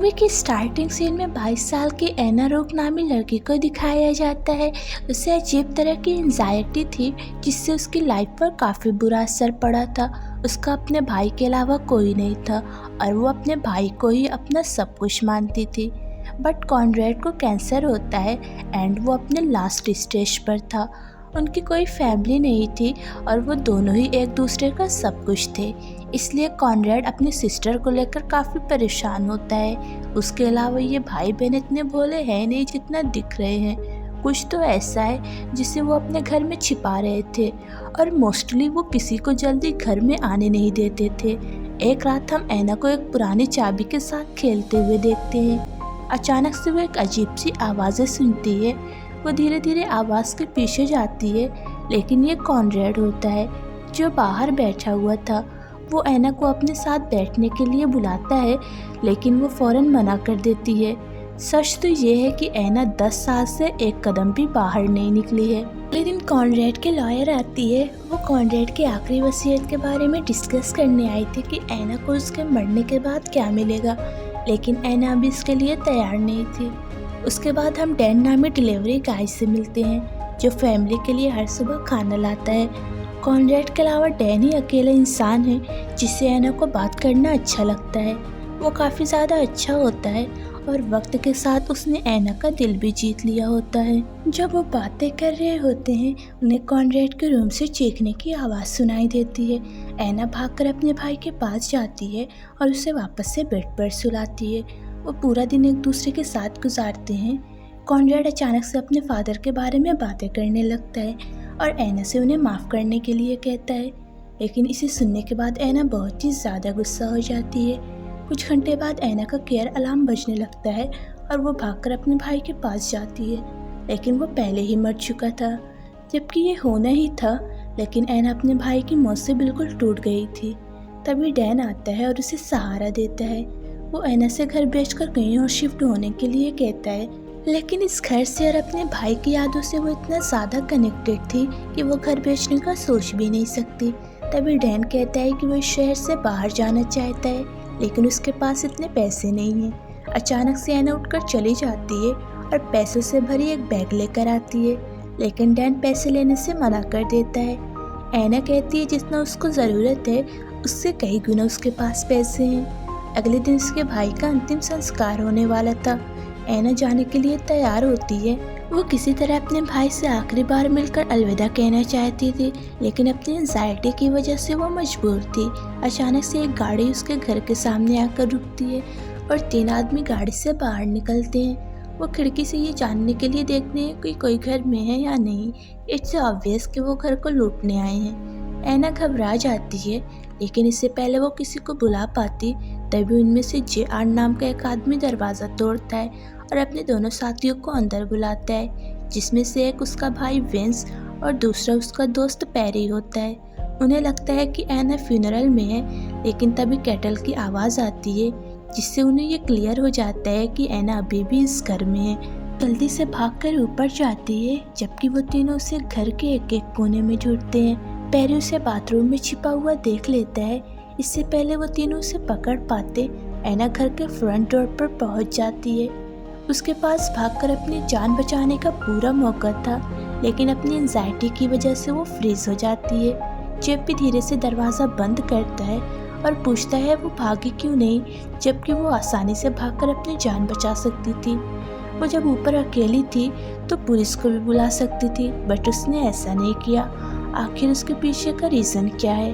Movie की starting scene में 22 साल की एना रोक नामी लड़की को दिखाया जाता है। उसे अजीब तरह की एंजाइटी थी जिससे उसकी लाइफ पर काफ़ी बुरा असर पड़ा था। उसका अपने भाई के अलावा कोई नहीं था और वो अपने भाई को ही अपना सब कुछ मानती थी। बट कॉनरेड को कैंसर होता है एंड वो अपने लास्ट स्टेज पर था। उनकी कोई फैमिली नहीं थी और वो दोनों ही एक दूसरे का सब कुछ थे। इसलिए कॉनरेड अपनी सिस्टर को लेकर काफ़ी परेशान होता है। उसके अलावा ये भाई बहन इतने भोले हैं नहीं जितना दिख रहे हैं। कुछ तो ऐसा है जिसे वो अपने घर में छिपा रहे थे और मोस्टली वो किसी को जल्दी घर में आने नहीं देते थे। एक रात हम एना को एक पुरानी चाबी के साथ खेलते हुए देखते हैं। अचानक से वो एक अजीब सी आवाज़ें सुनती है। वो धीरे धीरे आवाज़ के पीछे जाती है, लेकिन ये कॉनरेड होता है जो बाहर बैठा हुआ था। वो एना को अपने साथ बैठने के लिए बुलाता है, लेकिन वो फ़ौरन मना कर देती है। सच तो ये है कि एना 10 साल से एक कदम भी बाहर नहीं निकली है। अगले दिन कॉनरेड के लॉयर आती है। वो कॉनरेड की आखिरी वसीयत के बारे में डिस्कस करने आई थी कि एना को उसके मरने के बाद क्या मिलेगा, लेकिन एना अभी इसके लिए तैयार नहीं थी। उसके बाद हम डैन नामी डिलीवरी गाय से मिलते हैं जो फैमिली के लिए हर सुबह खाना लाता है। कॉनरेड के अलावा डैन ही अकेला इंसान है जिससे एना को बात करना अच्छा लगता है। वो काफ़ी ज़्यादा अच्छा होता है और वक्त के साथ उसने एना का दिल भी जीत लिया होता है। जब वो बातें कर रहे होते हैं उन्हें कॉनरेड के रूम से चीखने की आवाज़ सुनाई देती है। एना भागकर अपने भाई के पास जाती है और उसे वापस से बेड पर सुलाती है। वो पूरा दिन एक दूसरे के साथ गुजारते हैं। कॉनरेड अचानक से अपने फादर के बारे में बातें करने लगता है और एना से उन्हें माफ़ करने के लिए कहता है, लेकिन इसे सुनने के बाद एना बहुत ही ज़्यादा गुस्सा हो जाती है। कुछ घंटे बाद एना का केयर अलार्म बजने लगता है और वो भागकर अपने भाई के पास जाती है, लेकिन वो पहले ही मर चुका था, जबकि ये होना ही था। लेकिन एना अपने भाई की मौत से बिल्कुल टूट गई थी। तभी डैन आता है और उसे सहारा देता है। वो एना से घर बेचकर कहीं और शिफ्ट होने के लिए कहता है, लेकिन इस घर से और अपने भाई की यादों से वो इतना ज़्यादा कनेक्टेड थी कि वो घर बेचने का सोच भी नहीं सकती। तभी डैन कहता है कि वो इस शहर से बाहर जाना चाहता है, लेकिन उसके पास इतने पैसे नहीं हैं। अचानक से एना उठकर चली जाती है और पैसों से भरी एक बैग लेकर आती है, लेकिन डैन पैसे लेने से मना कर देता है। एना कहती है जितना उसको ज़रूरत है उससे कई गुना उसके पास पैसे हैं। अगले दिन उसके भाई का अंतिम संस्कार होने वाला था। एना जाने के लिए तैयार होती है। वो किसी तरह अपने भाई से आखिरी बार मिलकर अलविदा कहना चाहती थी, लेकिन अपनी एंजाइटी की वजह से वो मजबूर थी। अचानक से एक गाड़ी उसके घर के सामने आकर रुकती है और 3 आदमी गाड़ी से बाहर निकलते हैं। वो खिड़की से ये जानने के लिए देखते हैं कि कोई घर में है या नहीं। इट्स ऑब्वियस कि वो घर को लूटने आए हैं। एना घबरा जाती है, लेकिन इससे पहले वो किसी को बुला पाती तभी उनमें से जे.आर. नाम का एक आदमी दरवाज़ा तोड़ता है और अपने दोनों साथियों को अंदर बुलाता है, जिसमें से एक उसका भाई वेंस और दूसरा उसका दोस्त पैरी होता है। उन्हें लगता है कि एना फ्यूनरल में है, लेकिन तभी कैटल की आवाज़ आती है जिससे उन्हें ये क्लियर हो जाता है कि एना अभी भी इस घर में है। जल्दी से भागकर ऊपर जाती है, जबकि वो तीनों उसे घर के एक एक कोने में ढूंढते हैं। पैरी उसे बाथरूम में छिपा हुआ देख लेता है। इससे पहले वो तीनों उसे पकड़ पाते, एना घर के फ्रंट डोर पर पहुंच जाती है। उसके पास भागकर अपनी जान बचाने का पूरा मौका था, लेकिन अपनी एंजाइटी की वजह से वो फ्रीज हो जाती है। जेप भी धीरे से दरवाज़ा बंद करता है और पूछता है वो भागी क्यों नहीं, जबकि वो आसानी से भागकर अपनी जान बचा सकती थी। वो जब ऊपर अकेली थी तो पुलिस को भी बुला सकती थी, बट उसने ऐसा नहीं किया। आखिर उसके पीछे का रीज़न क्या है?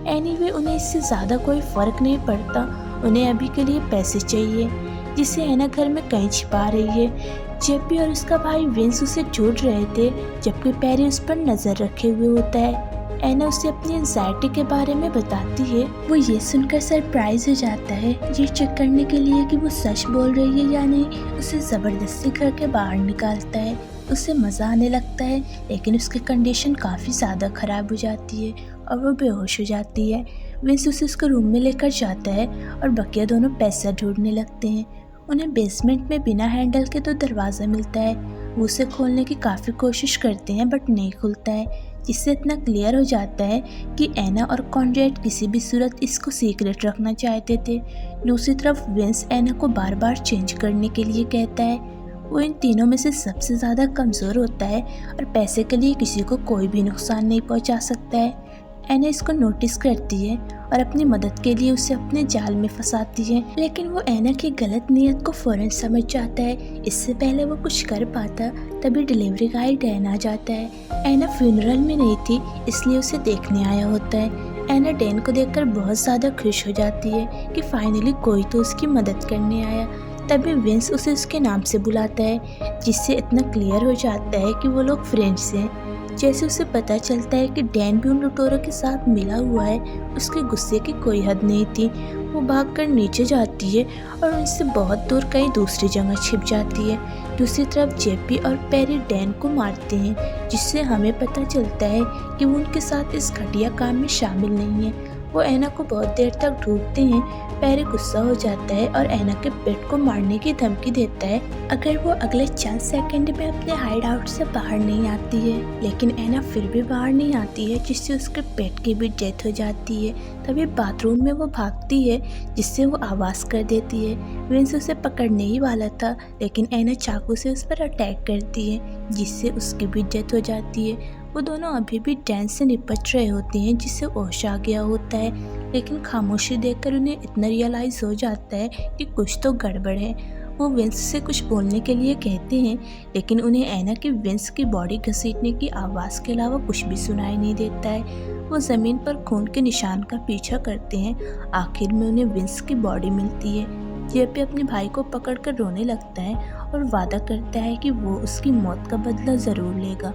एनीवे, उन्हें इससे ज़्यादा कोई फ़र्क नहीं पड़ता। उन्हें अभी के लिए पैसे चाहिए, जिसे एना घर में कहीं छिपा रही है। जेपी और उसका भाई विंस उसे ढूंढ रहे थे, जबकि पैरी उस पर नज़र रखे हुए होता है। एना उसे अपनी एंजाइटी के बारे में बताती है। वो ये सुनकर सरप्राइज हो जाता है। ये चेक करने के लिए कि वो सच बोल रही है या नहीं, उसे ज़बरदस्ती घर के बाहर निकालता है। उसे मज़ा आने लगता है, लेकिन उसकी कंडीशन काफ़ी ज़्यादा ख़राब हो जाती है और वो बेहोश हो जाती है। विंस उसे उसके रूम में लेकर जाता है और बकिया दोनों पैसा ढूंढने लगते हैं। उन्हें बेसमेंट में बिना हैंडल के तो दरवाज़ा मिलता है। वो उसे खोलने की काफ़ी कोशिश करते हैं, बट नहीं खुलता है। जिससे इतना क्लियर हो जाता है कि एना और कॉनरेड किसी भी सूरत इसको सीक्रेट रखना चाहते थे। दूसरी तरफ विंस एना को बार बार चेंज करने के लिए कहता है। वो इन तीनों में से सबसे ज़्यादा कमज़ोर होता है और पैसे के लिए किसी को कोई भी नुकसान नहीं पहुंचा सकता है। एना इसको नोटिस करती है और अपनी मदद के लिए उसे अपने जाल में फंसाती है, लेकिन वो एना की गलत नीयत को फौरन समझ जाता है। इससे पहले वो कुछ कर पाता तभी डिलीवरी गाय डैन आ जाता है। एना फ्यूनरल में नहीं थी इसलिए उसे देखने आया होता है। एना डैन को देखकर बहुत ज़्यादा खुश हो जाती है कि फाइनली कोई तो उसकी मदद करने आया। तभी विंस उसे उसके नाम से बुलाता है, जिससे इतना क्लियर हो जाता है कि वो लोग फ्रेंड्स हैं। जैसे उसे पता चलता है कि डैन भी उन लुटेरों के साथ मिला हुआ है, उसके गुस्से की कोई हद नहीं थी। वो भागकर नीचे जाती है और उनसे बहुत दूर कहीं दूसरी जगह छिप जाती है। दूसरी तरफ जेपी और पेरी डैन को मारते हैं, जिससे हमें पता चलता है कि वो उनके साथ इस घटिया काम में शामिल नहीं है। वो एना को बहुत देर तक ढूंढते हैं। पेरी गुस्सा हो जाता है और एना के पेट को मारने की धमकी देता है अगर वो अगले चंद सेकंड में अपने हाइड आउट से बाहर नहीं आती है। लेकिन एना फिर भी बाहर नहीं आती है, जिससे उसके पेट की भी डेथ हो जाती है। तभी बाथरूम में वो भागती है, जिससे वो आवाज़ कर देती है। विंस उसे पकड़ने ही वाला था, लेकिन एना चाकू से उस पर अटैक करती है, जिससे उसकी भी डेथ हो जाती है। वो दोनों अभी भी डैन से निपट रहे होते हैं, जिससे होश आ गया होता है। लेकिन खामोशी देखकर उन्हें इतना रियलाइज़ हो जाता है कि कुछ तो गड़बड़ है। वो विंस से कुछ बोलने के लिए कहते हैं, लेकिन उन्हें एना की विंस की बॉडी घसीटने की आवाज़ के अलावा कुछ भी सुनाई नहीं देता है। वो ज़मीन पर खून के निशान का पीछा करते हैं। आखिर में उन्हें विंस की बॉडी मिलती है। जेपी अपने भाई को पकड़कर रोने लगता है और वादा करता है कि वो उसकी मौत का बदला ज़रूर लेगा।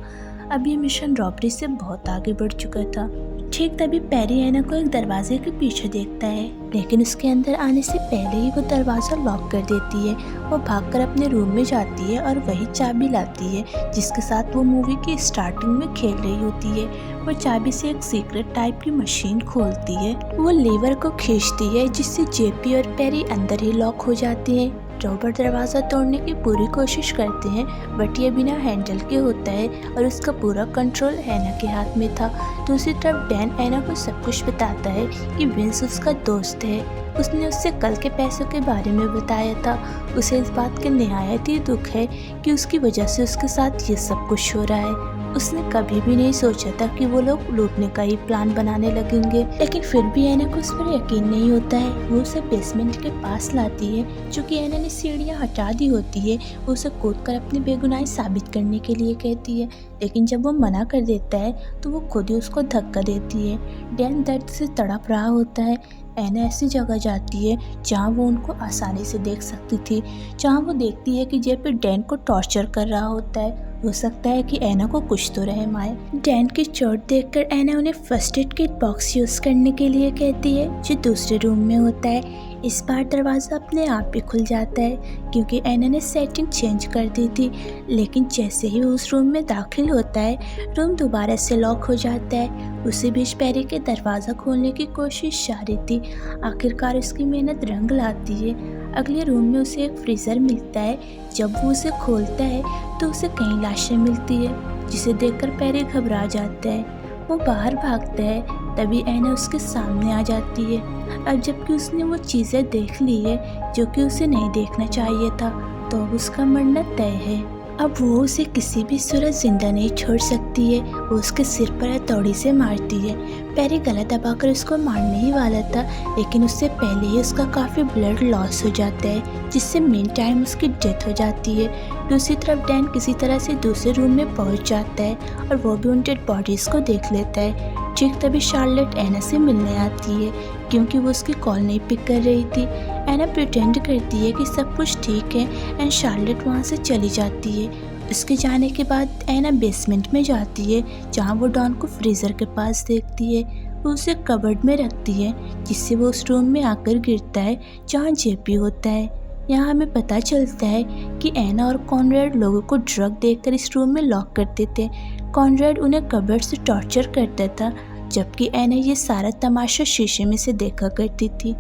अब ये मिशन रॉबरी से बहुत आगे बढ़ चुका था। ठीक तभी पेरी एना को एक दरवाजे के पीछे देखता है, लेकिन उसके अंदर आने से पहले ही वो दरवाज़ा लॉक कर देती है। वो भागकर अपने रूम में जाती है और वही चाबी लाती है जिसके साथ वो मूवी की स्टार्टिंग में खेल रही होती है। वो चाबी से एक सीक्रेट टाइप की मशीन खोलती है। वो लीवर को खींचती है, जिससे जेपी और पेरी अंदर ही लॉक हो जाते हैं। रॉबर्ट दरवाज़ा तोड़ने की पूरी कोशिश करते हैं, बट ये बिना हैंडल के होता है और उसका पूरा कंट्रोल एना के हाथ में था। दूसरी तरफ डैन एना को सब कुछ बताता है कि विंस उसका दोस्त है। उसने उससे कल के पैसों के बारे में बताया था। उसे इस बात का नहायत ही दुख है कि उसकी वजह से उसके साथ ये सब कुछ हो रहा है। उसने कभी भी नहीं सोचा था कि वो लोग लूटने का ही प्लान बनाने लगेंगे, लेकिन फिर भी एना को उस पर यकीन नहीं होता है। वो उसे बेसमेंट के पास लाती है, जो कि एना ने सीढ़ियाँ हटा दी होती है। वो उसे कूदकर अपनी बेगुनाही साबित करने के लिए कहती है, लेकिन जब वो मना कर देता है तो वो खुद ही उसको धक्का देती है। डैन दर्द से तड़प रहा होता है। एना ऐसी जगह जाती है जहाँ वो उनको आसानी से देख सकती थी, जहाँ वो देखती है कि जेपी डैन को टॉर्चर कर रहा होता है। हो सकता है कि एना को कुछ तो रहम आए। डैन की चोट देखकर एना उन्हें first aid kit box use करने के लिए कहती है, जो दूसरे रूम में होता है। इस बार दरवाज़ा अपने आप ही खुल जाता है, क्योंकि एना ने सेटिंग चेंज कर दी थी। लेकिन जैसे ही वो उस रूम में दाखिल होता है, रूम दोबारा से लॉक हो जाता है। उसी बीच पेरी के दरवाज़ा खोलने की कोशिश जारी थी। आखिरकार उसकी मेहनत रंग लाती है। अगले रूम में उसे एक फ्रीज़र मिलता है। जब वो उसे खोलता है तो उसे कई लाशें मिलती है, जिसे देखकर पेरी घबरा जाता है। वो बाहर भागता है, तभी एना उसके सामने आ जाती है। अब जबकि उसने वो चीज़ें देख ली है जो कि उसे नहीं देखना चाहिए था, तो अब उसका मरना तय है। अब वो उसे किसी भी सूरत जिंदा नहीं छोड़ सकती है। वो उसके सिर पर हथौड़ी से मारती है। पेरी गला दबाकर उसको मारने ही वाला था, लेकिन उससे पहले ही उसका काफ़ी ब्लड लॉस हो जाता है, जिससे मेन टाइम उसकी डेथ हो जाती है। दूसरी तरफ डैन किसी तरह से दूसरे रूम में पहुंच जाता है और वो भी उन डेड बॉडीज़ को देख लेता है। ठीक तभी शार्लेट एना से मिलने आती है, क्योंकि वो उसकी कॉल नहीं पिक कर रही थी। एना प्रिटेंड करती है कि सब कुछ ठीक है एंड शार्लेट वहाँ से चली जाती है। उसके जाने के बाद एना बेसमेंट में जाती है, जहाँ वो डॉन को फ्रीज़र के पास देखती है। वो उसे कबर्ड में रखती है, जिससे वो उस रूम में आकर गिरता है जहाँ जेपी होता है। यहाँ हमें पता चलता है कि एना और कॉनरेड लोगों को ड्रग देकर इस रूम में लॉक करते थे। कॉनरेड उन्हें कबर्ड से टॉर्चर करता था, जबकि एना ये सारा तमाशा शीशे में से देखा करती थी।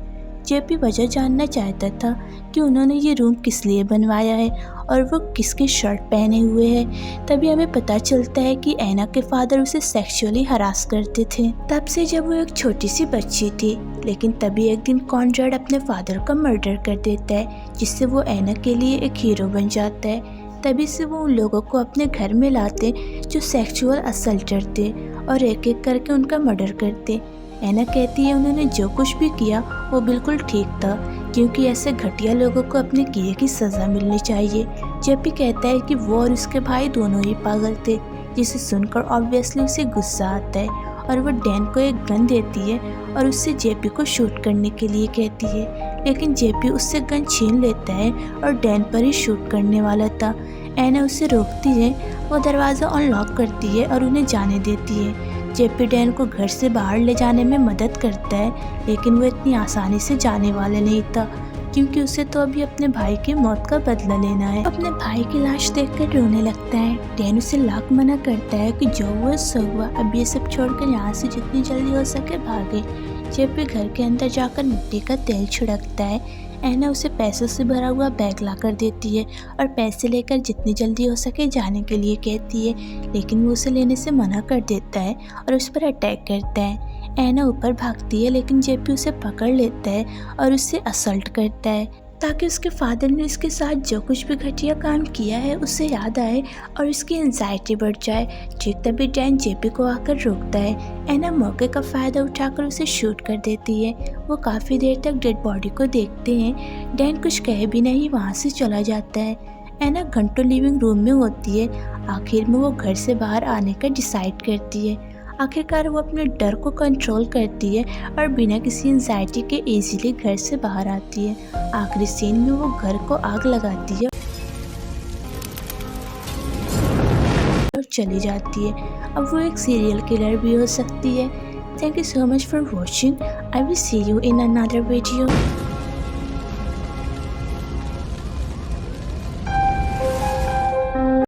जेपी वजह जानना चाहता था कि उन्होंने ये रूम किस लिए बनवाया है और वो किसकी शर्ट पहने हुए है। तभी हमें पता चलता है कि ऐना के फादर उसे सेक्सुअली हरास करते थे तब से जब वो एक छोटी सी बच्ची थी। लेकिन तभी एक दिन कॉनराड अपने फादर का मर्डर कर देता है, जिससे वो ऐना के लिए एक हीरो बन जाता है। तभी से वो उन लोगों को अपने घर में लाते जो सेक्सुअल असल्टर थे और एक एक करके उनका मर्डर करते। ऐना कहती है उन्होंने जो कुछ भी किया वो बिल्कुल ठीक था, क्योंकि ऐसे घटिया लोगों को अपने किए की सज़ा मिलनी चाहिए। जेपी कहता है कि वो और उसके भाई दोनों ही पागल थे, जिसे सुनकर ऑब्वियसली उसे गुस्सा आता है और वो डैन को एक गन देती है और उससे जेपी को शूट करने के लिए कहती है। लेकिन जेपी उससे गन छीन लेता है और डैन पर ही शूट करने वाला था। ऐना उसे रोकती है, वो दरवाज़ा अनलॉक करती है और उन्हें जाने देती है। जेपी डैन को घर से बाहर ले जाने में मदद करता है, लेकिन वो इतनी आसानी से जाने वाला नहीं था, क्योंकि उसे तो अभी अपने भाई की मौत का बदला लेना है। अपने भाई की लाश देखकर रोने लगता है। डैन उसे लाख मना करता है कि जो हुआ सो हुआ, अब ये सब छोड़कर यहाँ से जितनी जल्दी हो सके भागे। जेपी घर के अंदर जाकर मिट्टी का तेल छिड़कता है। ऐना उसे पैसों से भरा हुआ बैग ला कर देती है और पैसे लेकर जितनी जल्दी हो सके जाने के लिए कहती है, लेकिन वो उसे लेने से मना कर देता है और उस पर अटैक करता है। ऐना ऊपर भागती है, लेकिन जेपी उसे पकड़ लेता है और उससे असल्ट करता है, ताकि उसके फादर ने उसके साथ जो कुछ भी घटिया काम किया है उसे याद आए और उसकी एंजाइटी बढ़ जाए। ठीक तभी डैन जेपी को आकर रोकता है। ऐना मौके का फ़ायदा उठाकर उसे शूट कर देती है। वो काफ़ी देर तक डेड बॉडी को देखते हैं। डैन कुछ कहे भी नहीं वहाँ से चला जाता है। ऐना घंटों लिविंग रूम में होती है। आखिर में वो घर से बाहर आने का डिसाइड करती है। आखिरकार वो अपने डर को कंट्रोल करती है और बिना किसी एंजाइटी के इजीली घर से बाहर आती है। आखिरी सीन में वो घर को आग लगाती है और चली जाती है। अब वो एक सीरियल किलर भी हो सकती है। Thank you so much for watching. I will see you in another video.